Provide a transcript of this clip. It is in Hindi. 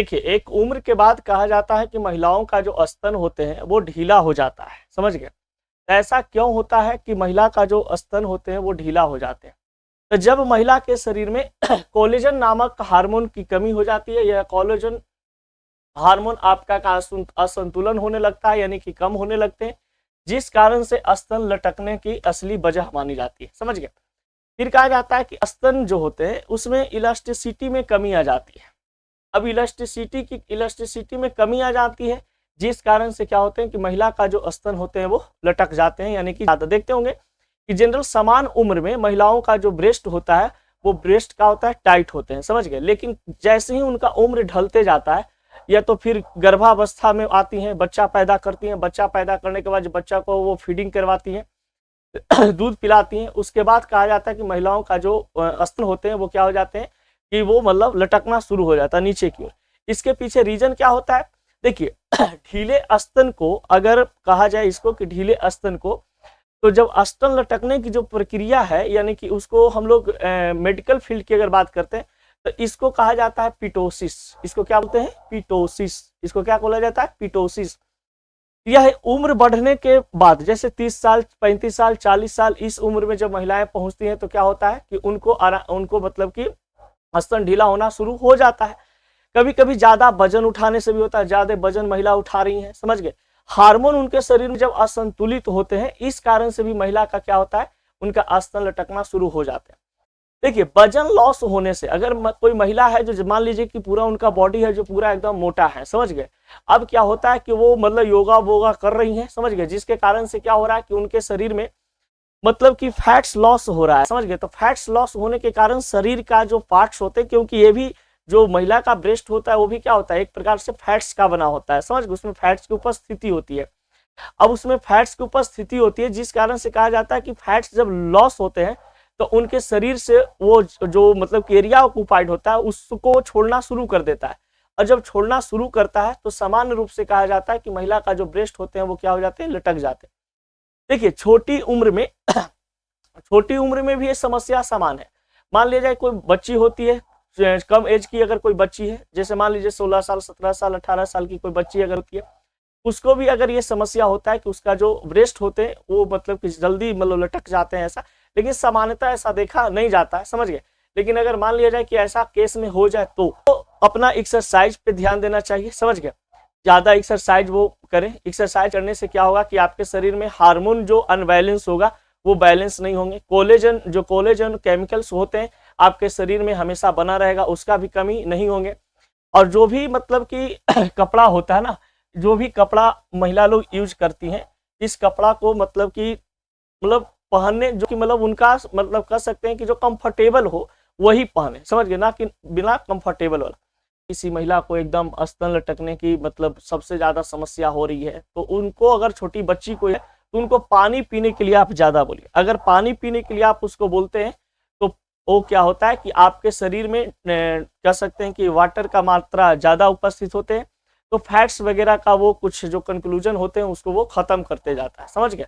देखिए, एक उम्र के बाद कहा जाता है कि महिलाओं का जो स्तन होते हैं वो ढीला हो जाता है, समझ गए। ऐसा क्यों होता है कि महिला का जो स्तन होते हैं वो ढीला हो जाते हैं? तो जब महिला के शरीर में कोलेजन नामक हार्मोन की कमी हो जाती है, या कोलेजन हार्मोन आपका का असंतुलन होने लगता है, यानी कि कम होने लगते हैं, जिस कारण से स्तन लटकने की असली वजह मानी जाती है, समझ गए। फिर कहा जाता है कि स्तन जो होते हैं उसमें इलास्टिसिटी में कमी आ जाती है। अब इलास्टिसिटी में कमी आ जाती है, जिस कारण से क्या होते हैं कि महिला का जो स्तन होते हैं वो लटक जाते हैं, यानी कि ज्यादा देखते होंगे कि जनरल समान उम्र में महिलाओं का जो ब्रेस्ट होता है वो ब्रेस्ट का होता है टाइट होते हैं, समझ गए। लेकिन जैसे ही उनका उम्र ढलते जाता है, या तो फिर गर्भावस्था में आती हैं, बच्चा पैदा करती हैं, बच्चा पैदा करने के बाद बच्चा को वो फीडिंग करवाती हैं दूध पिलाती हैं, उसके बाद कहा जाता है कि महिलाओं का जो स्तन होते हैं वो क्या हो जाते हैं कि वो मतलब लटकना शुरू हो जाता है नीचे की ओर। इसके पीछे रीजन क्या होता है? देखिए ढीले स्तन को अगर कहा जाए इसको कि ढीले स्तन को, तो जब स्तन लटकने की जो प्रक्रिया है, यानी कि उसको हम लोग मेडिकल फील्ड की अगर बात करते हैं तो इसको कहा जाता है पिटोसिस। इसको क्या बोलते हैं? पिटोसिस। इसको क्या बोला जाता है? पिटोसिस। यह उम्र बढ़ने के बाद, जैसे 30 साल, 35 साल, 40 साल, इस उम्र में जब महिलाएं पहुंचती हैं तो क्या होता है कि उनको मतलब कि स्तन ढीला होना शुरू हो जाता है। कभी कभी ज्यादा वजन उठाने से भी होता है, ज्यादा वजन महिला उठा रही है, समझ गए। हार्मोन उनके शरीर में जब असंतुलित होते हैं, इस कारण से भी महिला का क्या होता है, उनका स्तन लटकना शुरू हो जाते हैं। देखिए, वजन लॉस होने से अगर कोई महिला है जो मान लीजिए कि पूरा उनका बॉडी है जो पूरा एकदम मोटा है, समझ गए। अब क्या होता है कि वो मतलब योगा वोगा कर रही है, समझ गए, जिसके कारण से क्या हो रहा है कि उनके शरीर में मतलब कि फैट्स लॉस हो रहा है, समझ गए। तो फैट्स लॉस होने के कारण शरीर का जो पार्ट्स होते हैं, क्योंकि ये भी जो महिला का ब्रेस्ट होता है वो भी क्या होता है, एक प्रकार से फैट्स का बना होता है, समझ गए। उसमें फैट्स की उपस्थिति होती है। अब उसमें फैट्स की उपस्थिति होती है, जिस कारण से कहा जाता है कि फैट्स जब लॉस होते हैं तो उनके शरीर से वो जो मतलब एरिया ऑक्युपाइड होता है उसको छोड़ना शुरू कर देता है। और जब छोड़ना शुरू करता है तो सामान्य रूप से कहा जाता है कि महिला का जो ब्रेस्ट होते हैं वो क्या हो जाते हैं, लटक जाते हैं। देखिए, छोटी उम्र में छोटी उम्र में भी ये समस्या समान है। मान लिया जाए कोई बच्ची होती है, कम एज की अगर कोई बच्ची है, जैसे मान लीजिए 16 साल, 17 साल, 18 साल की कोई बच्ची अगर होती है, उसको भी अगर ये समस्या होता है कि उसका जो ब्रेस्ट होते हैं वो मतलब कि जल्दी मतलब लटक जाते हैं, ऐसा, लेकिन सामान्यतः ऐसा देखा नहीं जाता है, समझ गए। लेकिन अगर मान लिया जाए कि ऐसा केस में हो जाए तो अपना एक्सरसाइज पे ध्यान देना चाहिए, समझ गए। ज्यादा एक्सरसाइज वो करें। एक्सरसाइज करने से क्या होगा कि आपके शरीर में हार्मोन जो अनबैलेंस होगा वो बैलेंस नहीं होंगे। कोलेजन केमिकल्स होते हैं आपके शरीर में हमेशा बना रहेगा, उसका भी कमी नहीं होंगे। और जो भी मतलब कि कपड़ा होता है ना, जो भी कपड़ा महिला लोग यूज करती हैं, इस कपड़ा को मतलब कि मतलब पहनने जो कि मतलब उनका मतलब कह सकते हैं कि जो कंफर्टेबल हो वही पहने, समझ गए, ना कि बिना कंफर्टेबल वाला। किसी महिला को एकदम स्तन लटकने की मतलब सबसे ज्यादा समस्या हो रही है, तो उनको अगर छोटी बच्ची को है तो उनको पानी पीने के लिए आप ज्यादा बोलिए। अगर पानी पीने के लिए आप उसको बोलते हैं तो वो क्या होता है कि आपके शरीर में कह सकते हैं कि वाटर का मात्रा ज्यादा उपस्थित होते हैं, तो फैट्स वगैरह का वो कुछ जो कंक्लूजन होते हैं उसको वो खत्म करते जाता है, समझ गए।